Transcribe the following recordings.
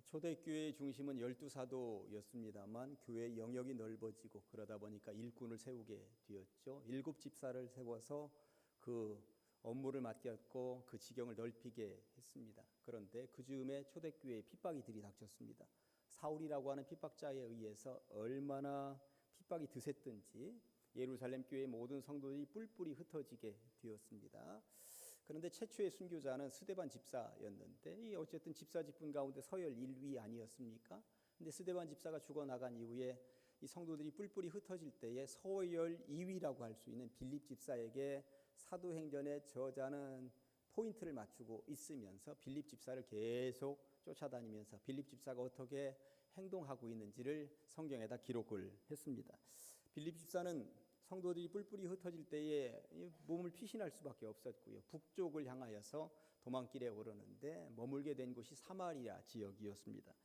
초대교회의 중심은 12사도였습니다만 교회의 영역이 넓어지고 그러다 보니까 일꾼을 세우게 되었죠. 7집사를 세워서 그 업무를 맡겼고 그 지경을 넓히게 했습니다. 그런데 그 즈음에 초대교회에 핍박이 들이닥쳤습니다. 사울이라고 하는 핍박자에 의해서 얼마나 핍박이 드셌든지 예루살렘 교회의 모든 성도들이 뿔뿔이 흩어지게 되었습니다. 그런데 최초의 순교자는 스데반 집사였는데 어쨌든 집사 직분 가운데 서열 1위 아니었습니까? 근데 스데반 집사가 죽어나간 이후에 이 성도들이 뿔뿔이 흩어질 때에 서열 2위라고 할 수 있는 빌립 집사에게 사도행전의 저자는 포인트를 맞추고 있으면서 빌립 집사를 계속 쫓아다니면서 빌립 집사가 어떻게 행동하고 있는지를 성경에다 기록을 했습니다. 빌립 집사는 성도들이 뿔뿔이 흩어질 때에 몸을 피신할 수밖에 없었고요. 북쪽을 향하여서 도망길에 오르는데 머물게 된 곳이 사마리아 지역이었습니다.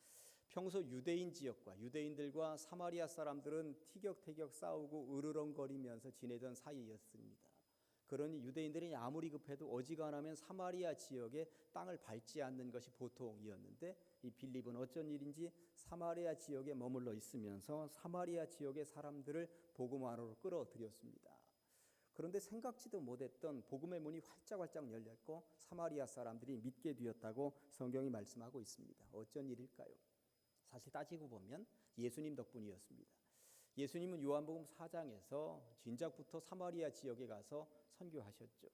평소 유대인 지역과 유대인들과 사마리아 사람들은 티격태격 싸우고 으르렁거리면서 지내던 사이였습니다. 그러니 유대인들이 아무리 급해도 어지간하면 사마리아 지역의 땅을 밟지 않는 것이 보통이었는데 이 빌립은 어쩐 일인지 사마리아 지역에 머물러 있으면서 사마리아 지역의 사람들을 복음 안으로 끌어들였습니다. 그런데 생각지도 못했던 복음의 문이 활짝활짝 열렸고 사마리아 사람들이 믿게 되었다고 성경이 말씀하고 있습니다. 어쩐 일일까요? 사실 따지고 보면 예수님 덕분이었습니다. 예수님은 요한복음 4장에서 진작부터 사마리아 지역에 가서 선교하셨죠.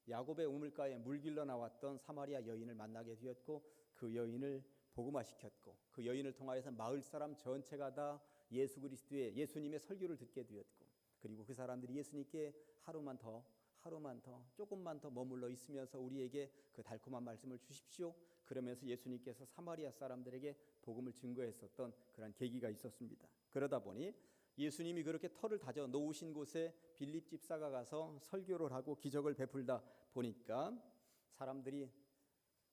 야곱의 우물가에 물길러 나왔던 사마리아 여인을 만나게 되었고 그 여인을 복음화시켰고 그 여인을 통하여서 마을 사람 전체가 다 예수님의 설교를 듣게 되었고 그리고 그 사람들이 예수님께 하루만 더 조금만 더 머물러 있으면서 우리에게 그 달콤한 말씀을 주십시오. 그러면서 예수님께서 사마리아 사람들에게 복음을 증거했었던 그런 계기가 있었습니다. 그러다 보니 예수님이 그렇게 터를 다져 놓으신 곳에 빌립 집사가 가서 설교를 하고 기적을 베풀다 보니까 사람들이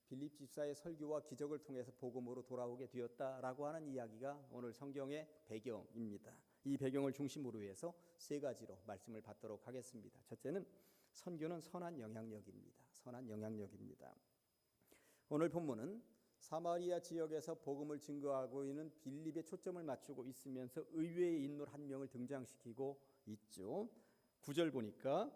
빌립 집사의 설교와 기적을 통해서 복음으로 돌아오게 되었다라고 하는 이야기가 오늘 성경의 배경입니다. 이 배경을 중심으로 해서 세 가지로 말씀을 받도록 하겠습니다. 첫째는 선교는 선한 영향력입니다. 선한 영향력입니다. 오늘 본문은 사마리아 지역에서 복음을 증거하고 있는 빌립에 초점을 맞추고 있으면서 의외의 인물 한 명을 등장시키고 있죠. 9절 보니까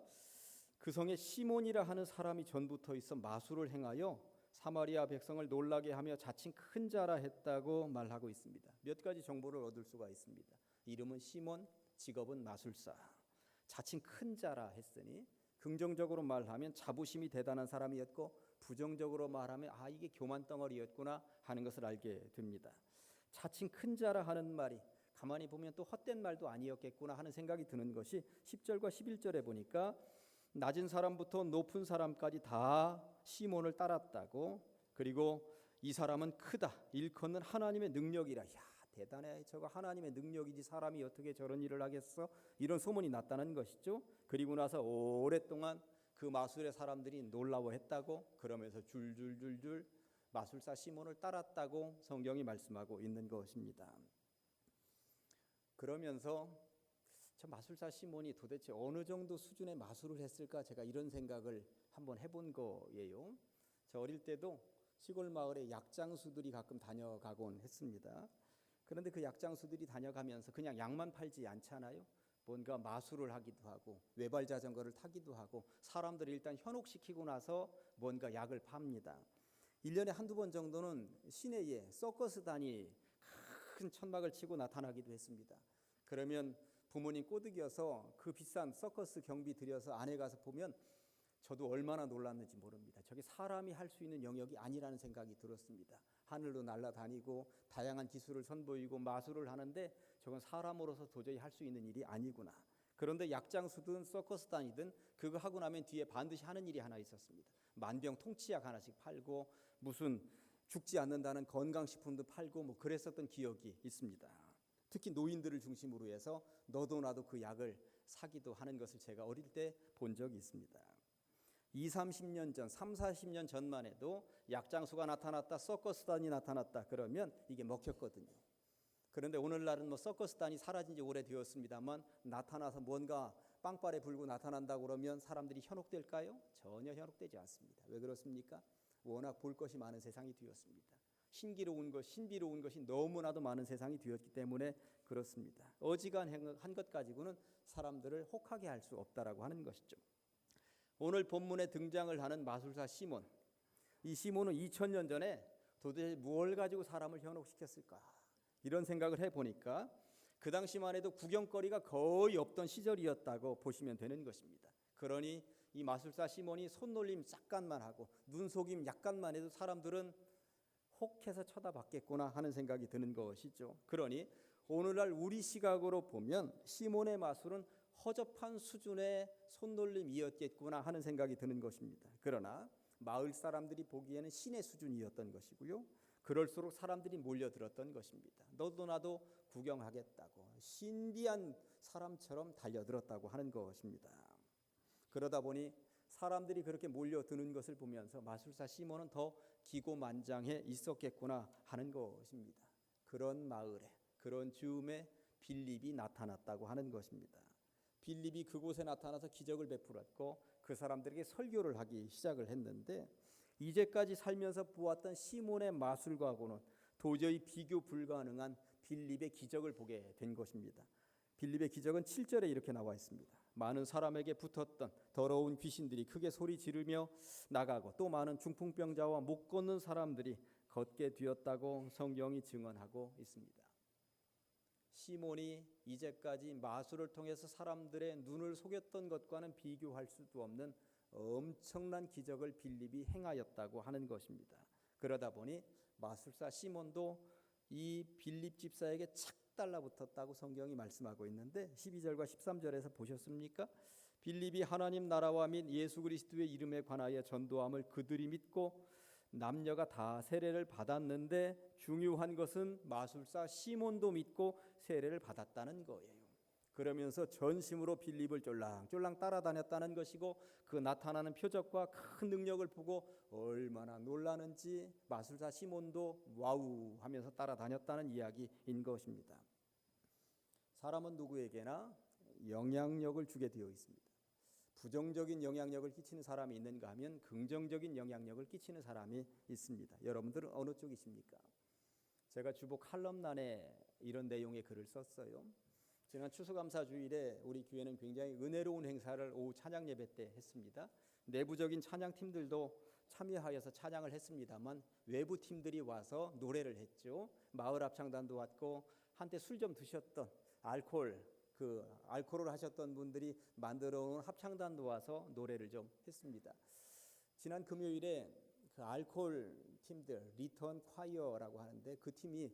그 성에 시몬이라 하는 사람이 전부터 있어 마술을 행하여 사마리아 백성을 놀라게 하며 자칭 큰 자라 했다고 말하고 있습니다. 몇 가지 정보를 얻을 수가 있습니다. 이름은 시몬, 직업은 마술사. 자칭 큰 자라 했으니 긍정적으로 말하면 자부심이 대단한 사람이었고 부정적으로 말하면 이게 교만 덩어리였구나 하는 것을 알게 됩니다. 자칭 큰 자라 하는 말이 가만히 보면 또 헛된 말도 아니었겠구나 하는 생각이 드는 것이 10절과 11절에 보니까 낮은 사람부터 높은 사람까지 다 시몬을 따랐다고 그리고 이 사람은 크다 일컫는 하나님의 능력이라 대단해 저거 하나님의 능력이지 사람이 어떻게 저런 일을 하겠어 이런 소문이 났다는 것이죠. 그리고 나서 오랫동안 그 마술의 사람들이 놀라워했다고 그러면서 줄줄줄줄 마술사 시몬을 따랐다고 성경이 말씀하고 있는 것입니다. 그러면서 저 마술사 시몬이 도대체 어느 정도 수준의 마술을 했을까 제가 이런 생각을 한번 해본 거예요. 저 어릴 때도 시골 마을에 약장수들이 가끔 다녀가곤 했습니다. 그런데 그 약장수들이 다녀가면서 그냥 약만 팔지 않잖아요. 뭔가 마술을 하기도 하고 외발 자전거를 타기도 하고 사람들을 일단 현혹시키고 나서 뭔가 약을 팝니다. 1년에 한두 번 정도는 시내에 서커스단이 큰 천막을 치고 나타나기도 했습니다. 그러면 부모님 꼬드겨서 그 비싼 서커스 경비 들여서 안에 가서 보면 저도 얼마나 놀랐는지 모릅니다. 저게 사람이 할 수 있는 영역이 아니라는 생각이 들었습니다. 하늘로 날아다니고 다양한 기술을 선보이고 마술을 하는데 저건 사람으로서 도저히 할 수 있는 일이 아니구나. 그런데 약장수든 서커스단이든 그거 하고 나면 뒤에 반드시 하는 일이 하나 있었습니다. 만병통치약 하나씩 팔고 무슨 죽지 않는다는 건강식품도 팔고 그랬었던 기억이 있습니다. 특히 노인들을 중심으로 해서 너도 나도 그 약을 사기도 하는 것을 제가 어릴 때 본 적이 있습니다. 20-30년 전, 30-40년 전만 해도 약장수가 나타났다, 서커스단이 나타났다 그러면 이게 먹혔거든요. 그런데 오늘날은 서커스단이 사라진 지 오래되었습니다만 나타나서 뭔가 빵빠레 불고 나타난다고 그러면 사람들이 현혹될까요? 전혀 현혹되지 않습니다. 왜 그렇습니까? 워낙 볼 것이 많은 세상이 되었습니다. 신비로운 것이 너무나도 많은 세상이 되었기 때문에 그렇습니다. 어지간한 것 가지고는 사람들을 혹하게 할 수 없다라고 하는 것이죠. 오늘 본문에 등장을 하는 마술사 시몬, 이 시몬은 2000년 전에 도대체 무엇을 가지고 사람을 현혹시켰을까? 이런 생각을 해보니까 그 당시만 해도 구경거리가 거의 없던 시절이었다고 보시면 되는 것입니다. 그러니 이 마술사 시몬이 손놀림 잠깐만 하고 눈속임 약간만 해도 사람들은 혹해서 쳐다봤겠구나 하는 생각이 드는 것이죠. 그러니 오늘날 우리 시각으로 보면 시몬의 마술은 허접한 수준의 손놀림이었겠구나 하는 생각이 드는 것입니다. 그러나 마을 사람들이 보기에는 신의 수준이었던 것이고요. 그럴수록 사람들이 몰려들었던 것입니다. 너도 나도 구경하겠다고 신비한 사람처럼 달려들었다고 하는 것입니다. 그러다 보니 사람들이 그렇게 몰려드는 것을 보면서 마술사 시몬은 더 기고만장해 있었겠구나 하는 것입니다. 그런 마을에, 그런 즈음에 빌립이 나타났다고 하는 것입니다. 빌립이 그곳에 나타나서 기적을 베풀었고 그 사람들에게 설교를 하기 시작을 했는데 이제까지 살면서 보았던 시몬의 마술과고는 도저히 비교 불가능한 빌립의 기적을 보게 된 것입니다. 빌립의 기적은 7절에 이렇게 나와 있습니다. 많은 사람에게 붙었던 더러운 귀신들이 크게 소리 지르며 나가고 또 많은 중풍병자와 못 걷는 사람들이 걷게 되었다고 성경이 증언하고 있습니다. 시몬이 이제까지 마술을 통해서 사람들의 눈을 속였던 것과는 비교할 수도 없는 엄청난 기적을 빌립이 행하였다고 하는 것입니다. 그러다 보니 마술사 시몬도 이 빌립 집사에게 착 달라붙었다고 성경이 말씀하고 있는데 12절과 13절에서 보셨습니까? 빌립이 하나님 나라와 및 예수 그리스도의 이름에 관하여 전도함을 그들이 믿고 남녀가 다 세례를 받았는데 중요한 것은 마술사 시몬도 믿고 세례를 받았다는 거예요. 그러면서 전심으로 빌립을 쫄랑쫄랑 따라다녔다는 것이고 그 나타나는 표적과 큰 능력을 보고 얼마나 놀라는지 마술사 시몬도 와우 하면서 따라다녔다는 이야기인 것입니다. 사람은 누구에게나 영향력을 주게 되어 있습니다. 부정적인 영향력을 끼치는 사람이 있는가 하면 긍정적인 영향력을 끼치는 사람이 있습니다. 여러분들은 어느 쪽이십니까? 제가 주보 칼럼란에 이런 내용의 글을 썼어요. 지난 추수감사 주일에 우리 교회는 굉장히 은혜로운 행사를 오후 찬양 예배 때 했습니다. 내부적인 찬양팀들도 참여하여서 찬양을 했습니다만 외부 팀들이 와서 노래를 했죠. 마을 합창단도 왔고 한때 술 좀 드셨던 알코올을 하셨던 분들이 만들어 온 합창단도 와서 노래를 좀 했습니다. 지난 금요일에 그 알코올 팀들 리턴 콰이어라고 하는데 그 팀이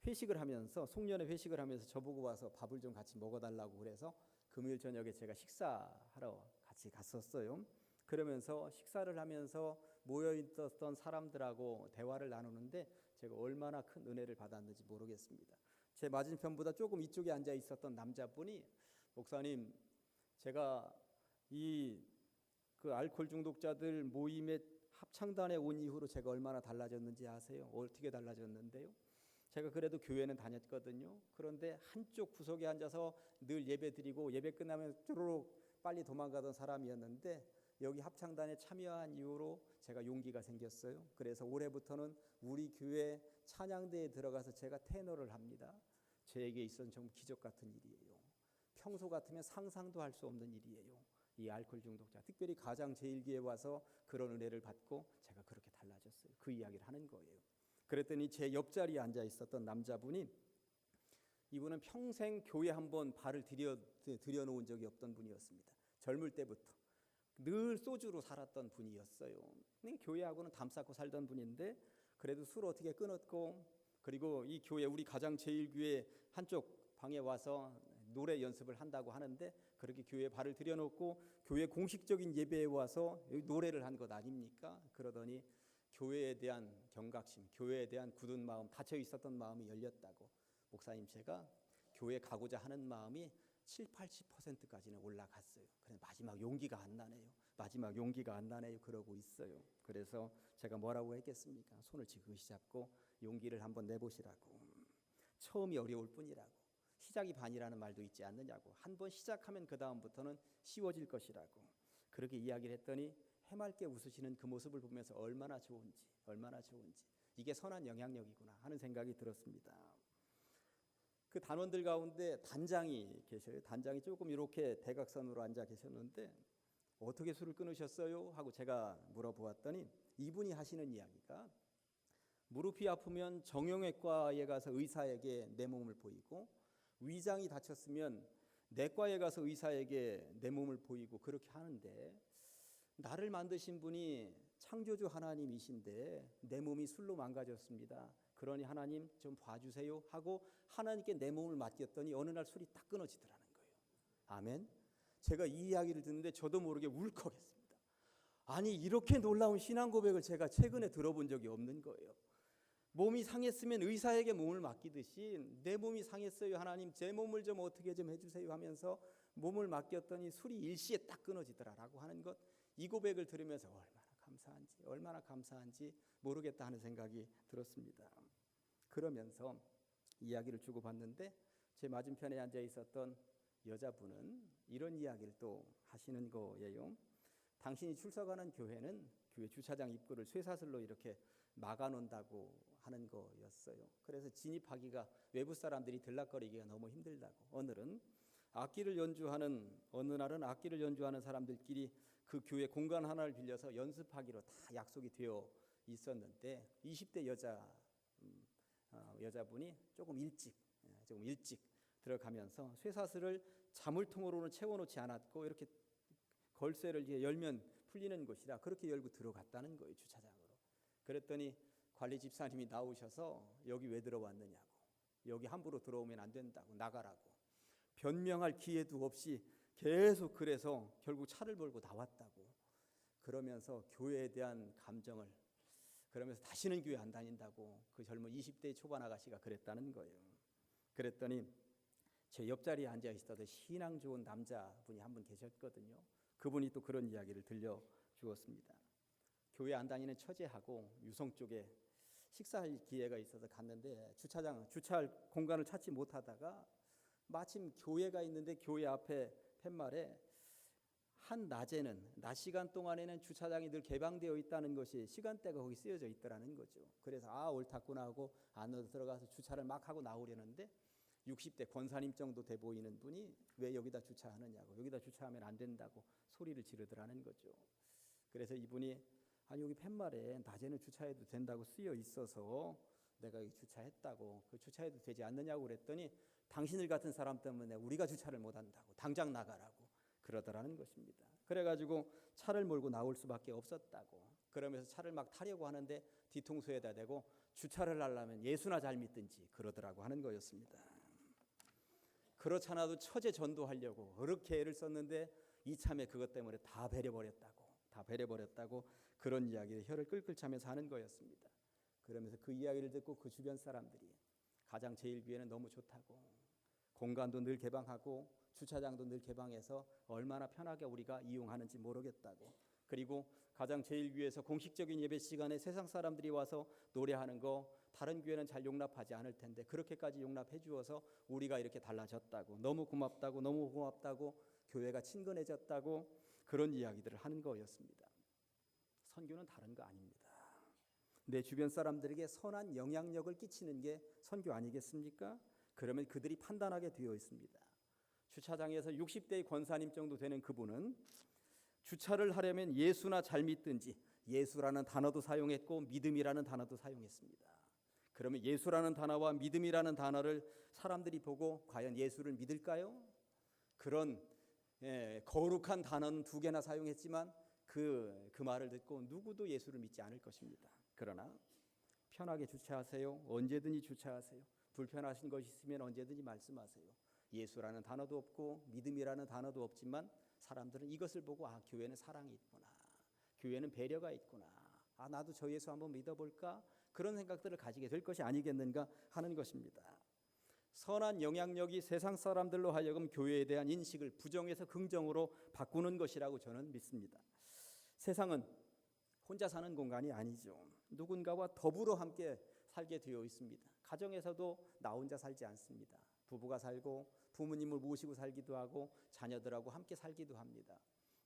회식을 하면서 송년회 회식을 하면서 저보고 와서 밥을 좀 같이 먹어달라고 그래서 금요일 저녁에 제가 식사하러 같이 갔었어요. 그러면서 식사를 하면서 모여있었던 사람들하고 대화를 나누는데 제가 얼마나 큰 은혜를 받았는지 모르겠습니다. 제 맞은편보다 조금 이쪽에 앉아 있었던 남자분이 목사님, 제가 그 알코올 중독자들 모임에 합창단에 온 이후로 제가 얼마나 달라졌는지 아세요? 어떻게 달라졌는데요? 제가 그래도 교회는 다녔거든요. 그런데 한쪽 구석에 앉아서 늘 예배 드리고 예배 끝나면 쭈루룩 빨리 도망가던 사람이었는데 여기 합창단에 참여한 이후로 제가 용기가 생겼어요. 그래서 올해부터는 우리 교회 찬양대에 들어가서 제가 테너를 합니다. 저에게 있어서는 정말 기적 같은 일이에요. 평소 같으면 상상도 할 수 없는 일이에요. 이 알코올 중독자, 특별히 가장 제일교회에 와서 그런 은혜를 받고 제가 그렇게 달라졌어요. 그 이야기를 하는 거예요. 그랬더니 제 옆자리에 앉아 있었던 남자분이 이분은 평생 교회 한번 발을 들여놓은 적이 없던 분이었습니다. 젊을 때부터 늘 소주로 살았던 분이었어요. 교회하고는 담 쌓고 살던 분인데 그래도 술 어떻게 끊었고 그리고 이 교회 우리 가장 제일교회 한쪽 방에 와서 노래 연습을 한다고 하는데 그렇게 교회에 발을 들여놓고 교회 공식적인 예배에 와서 노래를 한 것 아닙니까? 그러더니 교회에 대한 경각심, 교회에 대한 굳은 마음, 닫혀 있었던 마음이 열렸다고. 목사님, 제가 교회 가고자 하는 마음이 70-80%까지는 올라갔어요. 그런데 마지막 용기가 안 나네요. 그러고 있어요. 그래서 제가 뭐라고 했겠습니까? 손을 지그시 잡고 용기를 한번 내보시라고. 처음이 어려울 뿐이라고. 시작이 반이라는 말도 있지 않느냐고. 한번 시작하면 그 다음부터는 쉬워질 것이라고. 그렇게 이야기를 했더니 해맑게 웃으시는 그 모습을 보면서 얼마나 좋은지. 이게 선한 영향력이구나 하는 생각이 들었습니다. 그 단원들 가운데 단장이 계셔요. 단장이 조금 이렇게 대각선으로 앉아 계셨는데 어떻게 술을 끊으셨어요? 하고 제가 물어보았더니 이분이 하시는 이야기가 무릎이 아프면 정형외과에 가서 의사에게 내 몸을 보이고 위장이 다쳤으면 내과에 가서 의사에게 내 몸을 보이고 그렇게 하는데 나를 만드신 분이 창조주 하나님이신데 내 몸이 술로 망가졌습니다. 그러니 하나님 좀 봐주세요 하고 하나님께 내 몸을 맡겼더니 어느 날 술이 딱 끊어지더라는 거예요. 아멘. 제가 이 이야기를 듣는데 저도 모르게 울컥했습니다. 아니 이렇게 놀라운 신앙 고백을 제가 최근에 들어본 적이 없는 거예요. 몸이 상했으면 의사에게 몸을 맡기듯이 내 몸이 상했어요. 하나님 제 몸을 좀 어떻게 좀 해주세요 하면서 몸을 맡겼더니 술이 일시에 딱 끊어지더라라고 하는 것, 이 고백을 들으면서 얼마나 감사한지 모르겠다 하는 생각이 들었습니다. 그러면서 이야기를 주고받는데 제 맞은편에 앉아 있었던 여자분은 이런 이야기를 또 하시는 거예요. 당신이 출석하는 교회는 교회 주차장 입구를 쇠사슬로 이렇게 막아놓는다고 하는 거였어요. 그래서 진입하기가 외부 사람들이 들락거리기가 너무 힘들다고. 어느 날은 악기를 연주하는 사람들끼리 그 교회 공간 하나를 빌려서 연습하기로 다 약속이 되어 있었는데 20대 여자분이 조금 일찍 들어가면서 쇠사슬을 자물통으로는 채워놓지 않았고 이렇게 걸쇠를 열면 풀리는 곳이라 그렇게 열고 들어갔다는 거예요, 주차장으로. 그랬더니 관리 집사님이 나오셔서 여기 왜 들어왔느냐고, 여기 함부로 들어오면 안 된다고, 나가라고 변명할 기회도 없이 계속 그래서 결국 차를 몰고 나왔다고. 그러면서 교회에 대한 감정을, 그러면서 다시는 교회 안 다닌다고 그 젊은 20대 초반 아가씨가 그랬다는 거예요. 그랬더니 제 옆자리에 앉아 있었던 신앙 좋은 남자분이 한 분 계셨거든요. 그분이 또 그런 이야기를 들려주었습니다. 교회 안 다니는 처제하고 유성 쪽에 식사할 기회가 있어서 갔는데 주차할 공간을 찾지 못하다가 마침 교회가 있는데 교회 앞에 팻말에 낮 시간 동안에는 주차장이 늘 개방되어 있다는 것이 시간대가 거기 쓰여져 있더라는 거죠. 그래서 옳았구나 하고 안으로 들어가서 주차를 막 하고 나오려는데 60대 권사님 정도 돼 보이는 분이 왜 여기다 주차하느냐고, 여기다 주차하면 안 된다고 소리를 지르더라는 거죠. 그래서 이분이 여기 팻말에 낮에는 주차해도 된다고 쓰여 있어서 내가 여기 주차했다고, 그 주차해도 되지 않느냐고 그랬더니 당신들 같은 사람 때문에 우리가 주차를 못한다고, 당장 나가라고 그러더라는 것입니다. 그래가지고 차를 몰고 나올 수밖에 없었다고. 그러면서 차를 막 타려고 하는데 뒤통수에다 대고 주차를 하려면 예수나 잘 믿든지 그러더라고 하는 거였습니다. 그렇잖아도 처제 전도하려고 그렇게 애를 썼는데 이참에 그것 때문에 다 배려버렸다고 그런 이야기를 혀를 끌끌 차면서 하는 거였습니다. 그러면서 그 이야기를 듣고 그 주변 사람들이 가장 제1교회는 너무 좋다고, 공간도 늘 개방하고 주차장도 늘 개방해서 얼마나 편하게 우리가 이용하는지 모르겠다고, 그리고 가장 제1교회에서 공식적인 예배 시간에 세상 사람들이 와서 노래하는 거 다른 교회는 잘 용납하지 않을 텐데 그렇게까지 용납해 주어서 우리가 이렇게 달라졌다고, 너무 고맙다고 교회가 친근해졌다고 그런 이야기들을 하는 거였습니다. 선교는 다른 거 아닙니다. 내 주변 사람들에게 선한 영향력을 끼치는 게 선교 아니겠습니까? 그러면 그들이 판단하게 되어 있습니다. 주차장에서 60대의 권사님 정도 되는 그분은 주차를 하려면 예수나 잘 믿든지, 예수라는 단어도 사용했고 믿음이라는 단어도 사용했습니다. 그러면 예수라는 단어와 믿음이라는 단어를 사람들이 보고 과연 예수를 믿을까요? 그런 거룩한 단어는 2개나 사용했지만 그 말을 듣고 누구도 예수를 믿지 않을 것입니다. 그러나 편하게 주차하세요. 언제든지 주차하세요. 불편하신 것이 있으면 언제든지 말씀하세요. 예수라는 단어도 없고 믿음이라는 단어도 없지만 사람들은 이것을 보고 교회는 사랑이 있구나, 교회는 배려가 있구나, 나도 저 예수 한번 믿어볼까, 그런 생각들을 가지게 될 것이 아니겠는가 하는 것입니다. 선한 영향력이 세상 사람들로 하여금 교회에 대한 인식을 부정에서 긍정으로 바꾸는 것이라고 저는 믿습니다. 세상은 혼자 사는 공간이 아니죠. 누군가와 더불어 함께 살게 되어 있습니다. 가정에서도 나 혼자 살지 않습니다. 부부가 살고 부모님을 모시고 살기도 하고 자녀들하고 함께 살기도 합니다.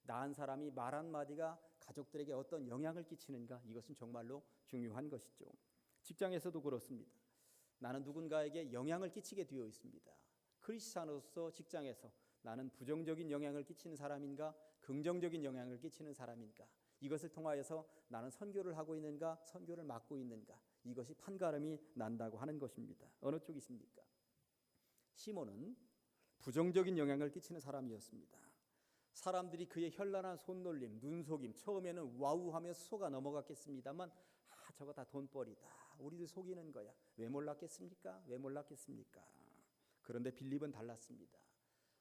낳은 사람이 말 한마디가 가족들에게 어떤 영향을 끼치는가, 이것은 정말로 중요한 것이죠. 직장에서도 그렇습니다. 나는 누군가에게 영향을 끼치게 되어 있습니다. 크리스찬으로서 직장에서 나는 부정적인 영향을 끼치는 사람인가, 긍정적인 영향을 끼치는 사람인가, 이것을 통하여서 나는 선교를 하고 있는가, 선교를 맡고 있는가, 이것이 판가름이 난다고 하는 것입니다. 어느 쪽이십니까? 시몬은 부정적인 영향을 끼치는 사람이었습니다. 사람들이 그의 현란한 손놀림, 눈속임, 처음에는 와우하면서 속아 넘어갔겠습니다만 저거 다 돈벌이다, 우리들 속이는 거야, 왜 몰랐겠습니까? 왜 몰랐겠습니까? 그런데 빌립은 달랐습니다.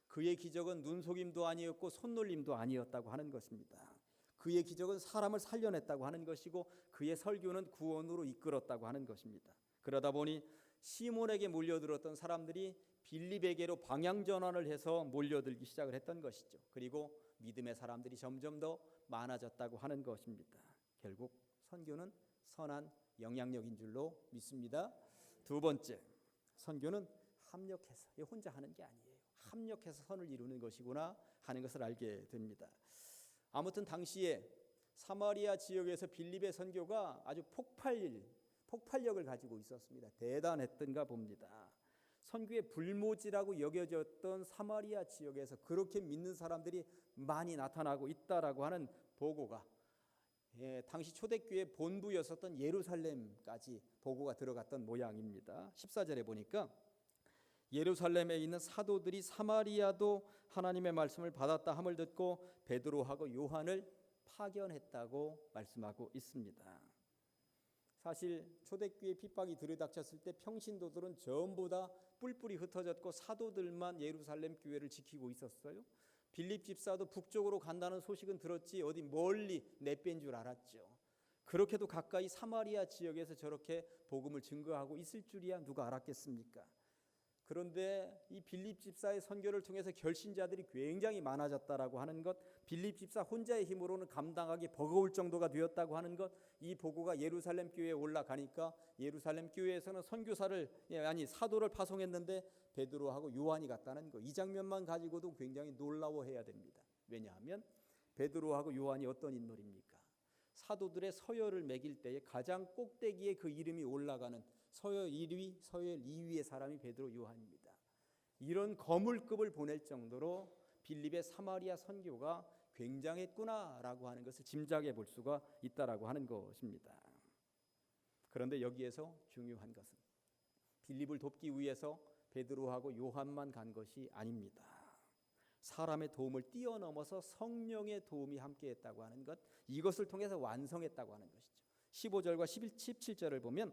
그의 기적은 눈속임도 아니었고 손놀림도 아니었다고 하는 것입니다. 그의 기적은 사람을 살려냈다고 하는 것이고 그의 설교는 구원으로 이끌었다고 하는 것입니다. 그러다 보니 시몬에게 몰려들었던 사람들이 빌립에게로 방향 전환을 해서 몰려들기 시작을 했던 것이죠. 그리고 믿음의 사람들이 점점 더 많아졌다고 하는 것입니다. 결국 선교는 선한 영향력인 줄로 믿습니다. 두 번째, 선교는 합력해서, 혼자 하는 게 아니에요. 합력해서 선을 이루는 것이구나 하는 것을 알게 됩니다. 아무튼 당시에 사마리아 지역에서 빌립의 선교가 아주 폭발력을 가지고 있었습니다. 대단했던가 봅니다. 선교의 불모지라고 여겨졌던 사마리아 지역에서 그렇게 믿는 사람들이 많이 나타나고 있다라고 하는 보고가, 당시 초대교회 본부였었던 예루살렘까지 보고가 들어갔던 모양입니다. 14절에 보니까 예루살렘에 있는 사도들이 사마리아도 하나님의 말씀을 받았다 함을 듣고 베드로하고 요한을 파견했다고 말씀하고 있습니다. 사실 초대교회 핍박이 들이닥쳤을 때 평신도들은 전부 다 뿔뿔이 흩어졌고 사도들만 예루살렘 교회를 지키고 있었어요. 빌립 집사도 북쪽으로 간다는 소식은 들었지 어디 멀리 내뺀 줄 알았죠. 그렇게도 가까이 사마리아 지역에서 저렇게 복음을 증거하고 있을 줄이야 누가 알았겠습니까? 그런데 이 빌립 집사의 선교를 통해서 결신자들이 굉장히 많아졌다라고 하는 것, 빌립 집사 혼자의 힘으로는 감당하기 버거울 정도가 되었다고 하는 것, 이 보고가 예루살렘 교회에 올라가니까 예루살렘 교회에서는 사도를 파송했는데 베드로하고 요한이 갔다는 것, 이 장면만 가지고도 굉장히 놀라워해야 됩니다. 왜냐하면 베드로하고 요한이 어떤 인물입니까? 사도들의 서열을 매길 때에 가장 꼭대기에 그 이름이 올라가는 서열 1위, 서열 2위의 사람이 베드로, 요한입니다. 이런 거물급을 보낼 정도로 빌립의 사마리아 선교가 굉장했구나라고 하는 것을 짐작해 볼 수가 있다라고 하는 것입니다. 그런데 여기에서 중요한 것은 빌립을 돕기 위해서 베드로하고 요한만 간 것이 아닙니다. 사람의 도움을 뛰어넘어서 성령의 도움이 함께했다고 하는 것, 이것을 통해서 완성했다고 하는 것이죠. 15절과 17절을 보면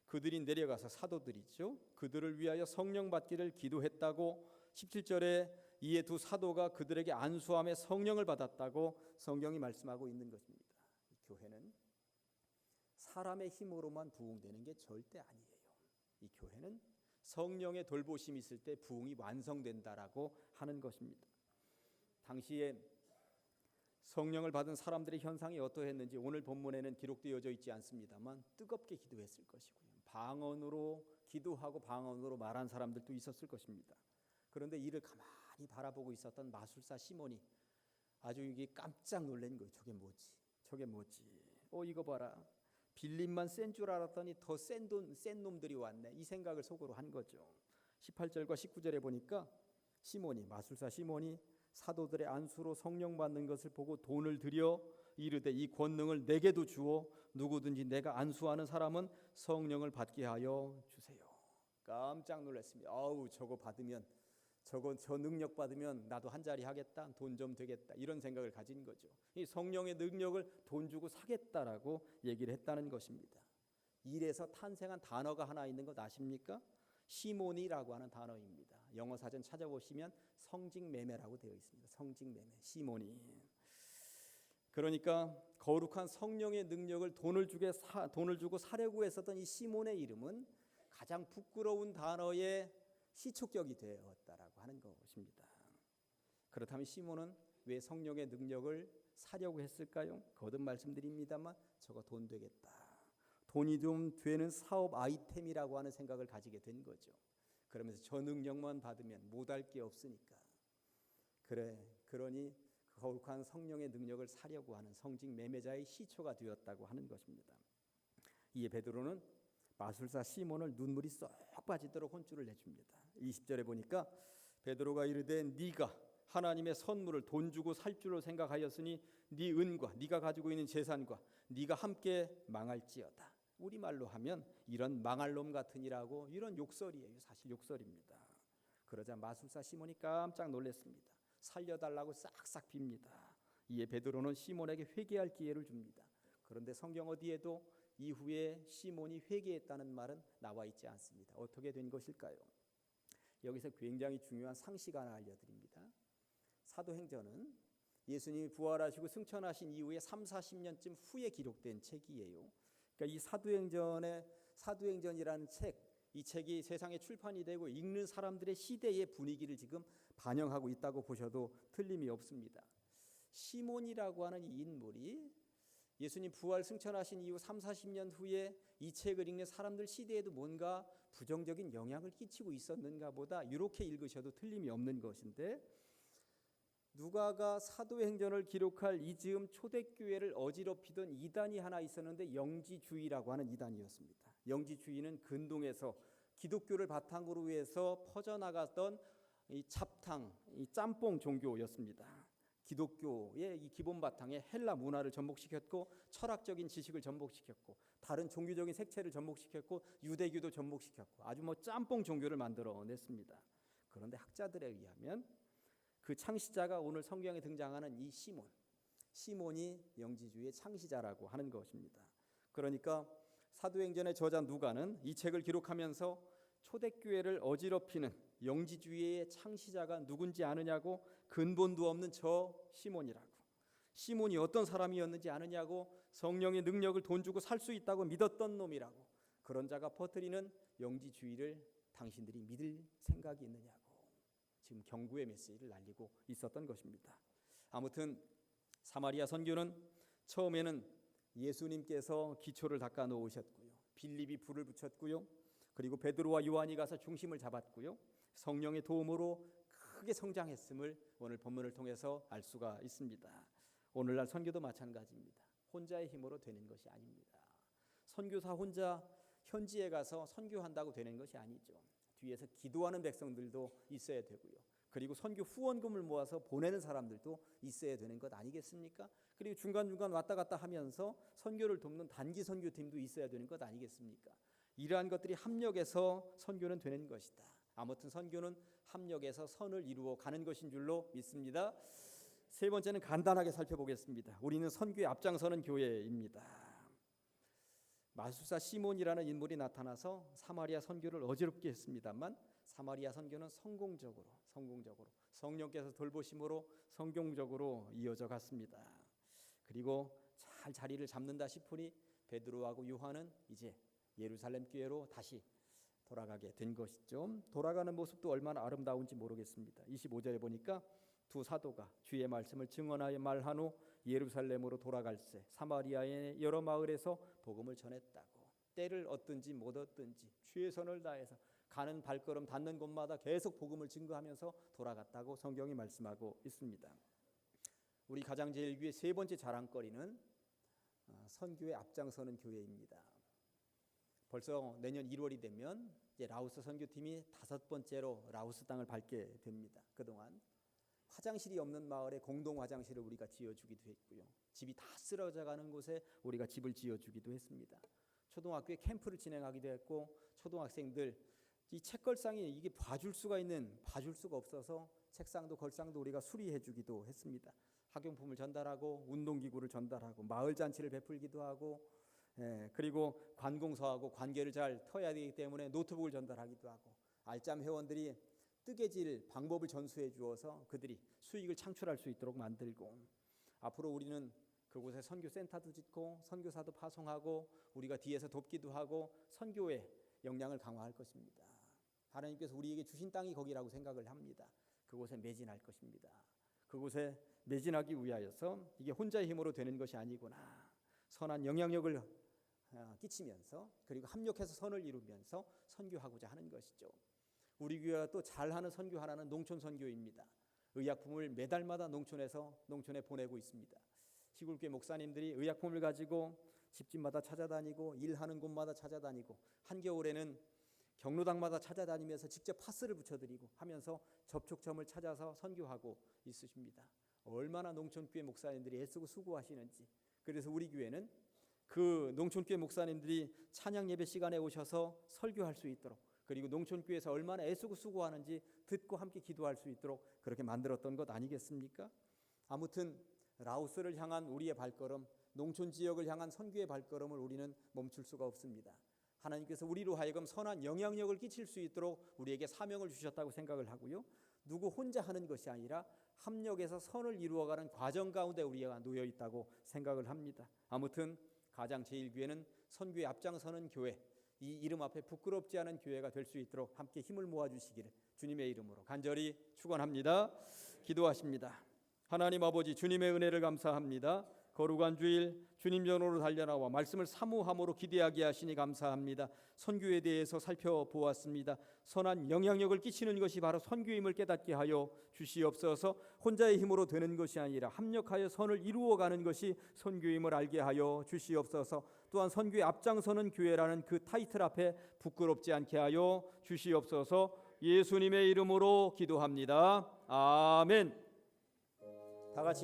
그들이 내려가서, 사도들이죠, 그들을 위하여 성령 받기를 기도했다고, 17절에 이에 두 사도가 그들에게 안수함에 성령을 받았다고 성경이 말씀하고 있는 것입니다. 이 교회는 사람의 힘으로만 부흥되는 게 절대 아니에요. 이 교회는 성령의 돌보심이 있을 때 부흥이 완성된다라고 하는 것입니다. 당시에 성령을 받은 사람들의 현상이 어떠했는지 오늘 본문에는 기록되어져 있지 않습니다만 뜨겁게 기도했을 것이고요. 방언으로 기도하고 방언으로 말한 사람들도 있었을 것입니다. 그런데 이를 가만히 바라보고 있었던 마술사 시몬이 아주 이게 깜짝 놀란 거예요. 저게 뭐지? 이거 봐라. 빌립만 센 줄 알았더니 더 센 놈들이 왔네. 이 생각을 속으로 한 거죠. 18절과 19절에 보니까 마술사 시몬이 사도들의 안수로 성령 받는 것을 보고 돈을 들여 이르되 이 권능을 내게도 주어 누구든지 내가 안수하는 사람은 성령을 받게 하여 주세요. 깜짝 놀랐습니다. 저 능력 받으면 나도 한 자리 하겠다, 돈 좀 되겠다, 이런 생각을 가진 거죠. 이 성령의 능력을 돈 주고 사겠다라고 얘기를 했다는 것입니다. 이래서 탄생한 단어가 하나 있는 것 아십니까? 시몬이라고 하는 단어입니다. 영어 사전 찾아보시면 성직매매라고 되어 있습니다. 성직매매, 시몬이. 그러니까 거룩한 성령의 능력을 돈을 주고 사려고 했었던 이 시몬의 이름은 가장 부끄러운 단어의 시초격이 되었다라고 하는 것입니다. 그렇다면 시몬은 왜 성령의 능력을 사려고 했을까요? 거듭 말씀드립니다만 저거 돈 되겠다, 돈이 좀 되는 사업 아이템이라고 하는 생각을 가지게 된 거죠. 그러면서 저 능력만 받으면 못할 게 없으니까. 그러니 거룩한 성령의 능력을 사려고 하는 성직 매매자의 시초가 되었다고 하는 것입니다. 이에 베드로는 마술사 시몬을 눈물이 쏙 빠지도록 혼쭐을 내줍니다. 20절에 보니까 베드로가 이르되 네가 하나님의 선물을 돈 주고 살 줄로 생각하였으니 네 은과 네가 가지고 있는 재산과 네가 함께 망할지어다. 우리말로 하면 이런 망할 놈 같으니라고, 이런 욕설이에요. 사실 욕설입니다. 그러자 마술사 시몬이 깜짝 놀랐습니다. 살려달라고 싹싹 빕니다. 이에 베드로는 시몬에게 회개할 기회를 줍니다. 그런데 성경 어디에도 이후에 시몬이 회개했다는 말은 나와 있지 않습니다. 어떻게 된 것일까요? 여기서 굉장히 중요한 상식 하나 알려드립니다. 사도행전은 예수님이 부활하시고 승천하신 이후에 30-40년쯤 후에 기록된 책이에요. 그러니까 이 사도행전이라는 책, 이 책이 세상에 출판이 되고 읽는 사람들의 시대의 분위기를 지금 반영하고 있다고 보셔도 틀림이 없습니다. 시몬이라고 하는 이 인물이 예수님 부활 승천하신 이후 30-40년 후에 이 책을 읽는 사람들 시대에도 뭔가 부정적인 영향을 끼치고 있었는가 보다, 이렇게 읽으셔도 틀림이 없는 것인데, 누가가 사도행전을 기록할 이즈음 초대교회를 어지럽히던 이단이 하나 있었는데 영지주의라고 하는 이단이었습니다. 영지주의는 근동에서 기독교를 바탕으로 해서 퍼져나갔던 이 찹탕, 이 짬뽕 종교였습니다. 기독교의 이 기본 바탕에 헬라 문화를 접목시켰고 철학적인 지식을 접목시켰고 다른 종교적인 색채를 접목시켰고 유대교도 접목시켰고 아주 짬뽕 종교를 만들어냈습니다. 그런데 학자들에 의하면 그 창시자가 오늘 성경에 등장하는 이 시몬이 영지주의의 창시자라고 하는 것입니다. 그러니까 사도행전의 저자 누가는 이 책을 기록하면서 초대교회를 어지럽히는 영지주의의 창시자가 누군지 아느냐고, 근본도 없는 저 시몬이라고, 시몬이 어떤 사람이었는지 아느냐고, 성령의 능력을 돈 주고 살 수 있다고 믿었던 놈이라고, 그런 자가 퍼뜨리는 영지주의를 당신들이 믿을 생각이 있느냐고 지금 경고의 메시지를 날리고 있었던 것입니다. 아무튼 사마리아 선교는 처음에는 예수님께서 기초를 닦아 놓으셨고요, 빌립이 불을 붙였고요, 그리고 베드로와 요한이 가서 중심을 잡았고요, 성령의 도움으로 크게 성장했음을 오늘 본문을 통해서 알 수가 있습니다. 오늘날 선교도 마찬가지입니다. 혼자의 힘으로 되는 것이 아닙니다. 선교사 혼자 현지에 가서 선교한다고 되는 것이 아니죠. 뒤에서 기도하는 백성들도 있어야 되고요, 그리고 선교 후원금을 모아서 보내는 사람들도 있어야 되는 것 아니겠습니까? 그리고 중간중간 왔다 갔다 하면서 선교를 돕는 단기 선교팀도 있어야 되는 것 아니겠습니까? 이러한 것들이 합력해서 선교는 되는 것이다. 아무튼 선교는 합력해서 선을 이루어 가는 것인 줄로 믿습니다. 세 번째는 간단하게 살펴보겠습니다. 우리는 선교에 앞장서는 교회입니다. 마술사 시몬이라는 인물이 나타나서 사마리아 선교를 어지럽게 했습니다만 사마리아 선교는 성공적으로 성령께서 돌보심으로 성공적으로 이어져 갔습니다. 그리고 잘 자리를 잡는다 싶으니 베드로하고 요한은 이제 예루살렘 교회로 다시 돌아가게 된 것이죠. 돌아가는 모습도 얼마나 아름다운지 모르겠습니다. 25절에 보니까 두 사도가 주의 말씀을 증언하여 말한 후 예루살렘으로 돌아갈새 사마리아의 여러 마을에서 복음을 전했다고. 때를 얻든지 못 얻든지 최선을 다해서 가는 발걸음 닿는 곳마다 계속 복음을 증거하면서 돌아갔다고 성경이 말씀하고 있습니다. 우리 가장제일교회 세 번째 자랑거리는 선교에 앞장서는 교회입니다. 벌써 내년 1월이 되면 이제 라오스 선교팀이 5번째로 라오스 땅을 밟게 됩니다. 그동안 화장실이 없는 마을에 공동 화장실을 우리가 지어주기도 했고요, 집이 다 쓰러져가는 곳에 우리가 집을 지어주기도 했습니다. 초등학교에 캠프를 진행하기도 했고, 초등학생들 이 책걸상이 이게 봐줄 수가 없어서 책상도 걸상도 우리가 수리해주기도 했습니다. 학용품을 전달하고 운동기구를 전달하고 마을 잔치를 베풀기도 하고, 그리고 관공서하고 관계를 잘 터야 되기 때문에 노트북을 전달하기도 하고, 알짬 회원들이 뜨개질 방법을 전수해 주어서 그들이 수익을 창출할 수 있도록 만들고, 앞으로 우리는 그곳에 선교센터도 짓고 선교사도 파송하고 우리가 뒤에서 돕기도 하고 선교의 역량을 강화할 것입니다. 하나님께서 우리에게 주신 땅이 거기라고 생각을 합니다. 그곳에 매진할 것입니다. 그곳에 매진하기 위하여서 이게 혼자의 힘으로 되는 것이 아니구나, 선한 영향력을 끼치면서 그리고 합력해서 선을 이루면서 선교하고자 하는 것이죠. 우리 교회가 또 잘하는 선교 하나는 농촌 선교입니다. 의약품을 매달마다 농촌에 보내고 있습니다. 시골교회 목사님들이 의약품을 가지고 집집마다 찾아다니고 일하는 곳마다 찾아다니고 한겨울에는 경로당마다 찾아다니면서 직접 파스를 붙여드리고 하면서 접촉점을 찾아서 선교하고 있으십니다. 얼마나 농촌교회 목사님들이 애쓰고 수고하시는지. 그래서 우리 교회는 그 농촌교회 목사님들이 찬양 예배 시간에 오셔서 설교할 수 있도록, 그리고 농촌교회에서 얼마나 애쓰고 수고하는지 듣고 함께 기도할 수 있도록 그렇게 만들었던 것 아니겠습니까? 아무튼 라오스를 향한 우리의 발걸음, 농촌 지역을 향한 선교의 발걸음을 우리는 멈출 수가 없습니다. 하나님께서 우리로 하여금 선한 영향력을 끼칠 수 있도록 우리에게 사명을 주셨다고 생각을 하고요. 누구 혼자 하는 것이 아니라 합력해서 선을 이루어가는 과정 가운데 우리가 놓여 있다고 생각을 합니다. 아무튼 가장 제1교회는 선교에 앞장서는 교회, 이 이름 앞에 부끄럽지 않은 교회가 될 수 있도록 함께 힘을 모아주시기를 주님의 이름으로 간절히 축원합니다. 기도하십니다. 하나님 아버지, 주님의 은혜를 감사합니다. 거룩한 주일 주님 전으로 달려나와 말씀을 사모함으로 기대하게 하시니 감사합니다. 선교에 대해서 살펴보았습니다. 선한 영향력을 끼치는 것이 바로 선교임을 깨닫게 하여 주시옵소서. 혼자의 힘으로 되는 것이 아니라 합력하여 선을 이루어가는 것이 선교임을 알게 하여 주시옵소서. 또한 선교에 앞장서는 교회라는 그 타이틀 앞에 부끄럽지 않게 하여 주시옵소서. 예수님의 이름으로 기도합니다. 아멘. 다 같이